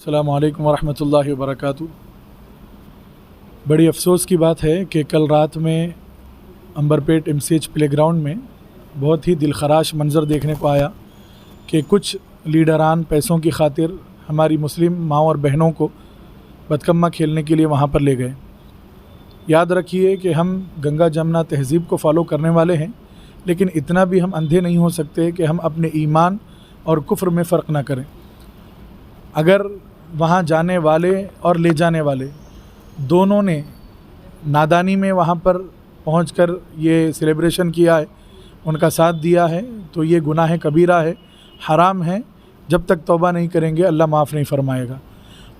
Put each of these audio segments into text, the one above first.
अस्सलामु अलैकुम वरहमतुल्लाहि वबरकातुहू। बड़ी अफ़सोस की बात है कि कल रात में अंबरपेट MCH प्लेग्राउंड में बहुत ही दिलखराश मंज़र देखने को आया कि कुछ लीडरान पैसों की खातिर हमारी मुस्लिम माँ और बहनों को बदकम्मा खेलने के लिए वहाँ पर ले गए। याद रखिए कि हम गंगा जमुना तहज़ीब को फ़ॉलो करने वाले हैं, लेकिन इतना भी हम अंधे नहीं हो सकते कि हम अपने ईमान और कुफ्र में फ़र्क ना करें। अगर वहाँ जाने वाले और ले जाने वाले दोनों ने नादानी में वहाँ पर पहुंचकर ये सेलिब्रेशन किया है, उनका साथ दिया है, तो ये गुनाह कबीरा है, हराम है। जब तक तौबा नहीं करेंगे अल्लाह माफ़ नहीं फरमाएगा।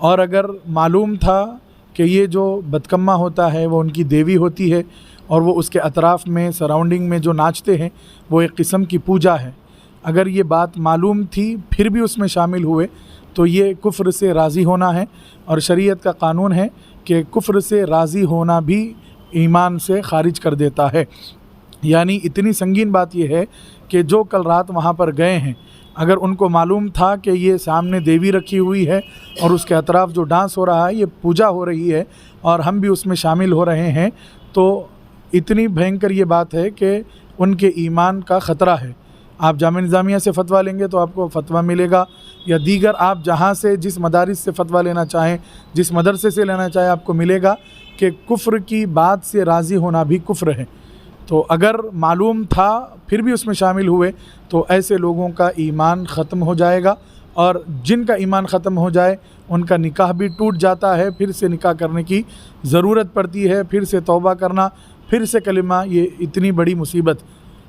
और अगर मालूम था कि ये जो बदकम्मा होता है वो उनकी देवी होती है और वो उसके अतराफ़ में सराउंडिंग में जो नाचते हैं वो एक किस्म की पूजा है, अगर ये बात मालूम थी फिर भी उसमें शामिल हुए तो ये कुफ्र से राज़ी होना है। और शरीयत का कानून है कि कुफ्र से राज़ी होना भी ईमान से ख़ारिज कर देता है। यानी इतनी संगीन बात यह है कि जो कल रात वहाँ पर गए हैं, अगर उनको मालूम था कि ये सामने देवी रखी हुई है और उसके अतराफ़ जो डांस हो रहा है ये पूजा हो रही है और हम भी उसमें शामिल हो रहे हैं, तो इतनी भयंकर ये बात है कि उनके ईमान का ख़तरा है। आप जामिया निज़ामिया से फ़तवा लेंगे तो आपको फ़तवा मिलेगा, या दीगर आप जहाँ से जिस मदारिस से फ़तवा लेना चाहें, जिस मदरसे से लेना चाहें, आपको मिलेगा कि कुफ्र की बात से राज़ी होना भी कुफ्र है। तो अगर मालूम था फिर भी उसमें शामिल हुए तो ऐसे लोगों का ईमान ख़त्म हो जाएगा, और जिनका ईमान ख़त्म हो जाए उनका निकाह भी टूट जाता है, फिर से निकाह करने की ज़रूरत पड़ती है, फिर से तौबा करना, फिर से कलिमा। ये इतनी बड़ी मुसीबत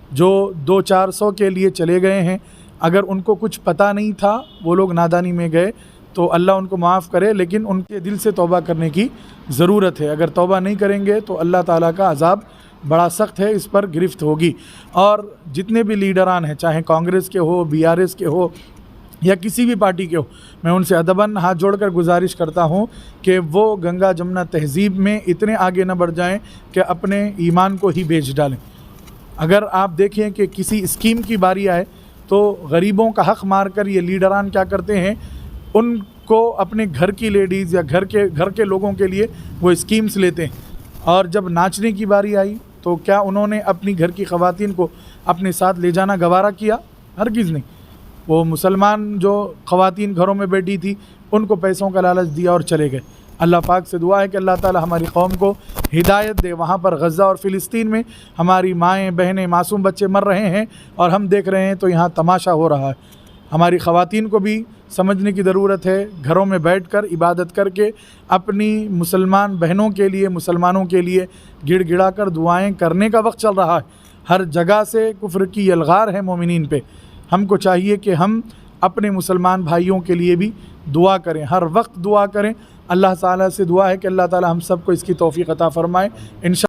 जो 200-400 के लिए चले गए हैं, अगर उनको कुछ पता नहीं था, वो लोग नादानी में गए, तो अल्लाह उनको माफ़ करे, लेकिन उनके दिल से तौबा करने की ज़रूरत है। अगर तौबा नहीं करेंगे तो अल्लाह ताला का अज़ाब बड़ा सख्त है, इस पर गिरफ्त होगी। और जितने भी लीडरान हैं, चाहे कांग्रेस के हो, BRS के हो या किसी भी पार्टी के हो, मैं उनसे अदबन हाथ जोड़कर गुजारिश करता हूँ कि वो गंगा जमुना तहज़ीब में इतने आगे न बढ़ जाएं कि अपने ईमान को ही बेच डालें। अगर आप देखें कि किसी स्कीम की बारी आए तो गरीबों का हक़ मार कर ये लीडरान क्या करते हैं, उनको अपने घर की लेडीज़ या घर के लोगों के लिए वो स्कीम्स लेते हैं। और जब नाचने की बारी आई तो क्या उन्होंने अपनी घर की ख़वातीन को अपने साथ ले जाना गवारा किया? हरगिज़ नहीं। वो मुसलमान जो ख़वातीन घरों में बैठी थी उनको पैसों का लालच दिया और चले गए। अल्लाह पाक से दुआ है कि अल्लाह ताला हमारी कौम को हिदायत दे। वहाँ पर गज़ा और फ़िलिस्तीन में हमारी माएँ बहनें मासूम बच्चे मर रहे हैं और हम देख रहे हैं, तो यहाँ तमाशा हो रहा है। हमारी ख़वातीन को भी समझने की ज़रूरत है, घरों में बैठकर इबादत करके अपनी मुसलमान बहनों के लिए, मुसलमानों के लिए गिड़गिड़ा कर दुआएँ करने का वक्त चल रहा है। हर जगह से कुफ्र की यलगार है मोमिनीन पे। हमको चाहिए कि हम अपने मुसलमान भाइयों के लिए भी दुआ करें, हर वक्त दुआ करें। अल्लाह ताला से दुआ है कि अल्लाह ताला हम सबको इसकी तौफ़ीक़ अता फ़रमाए। इंशा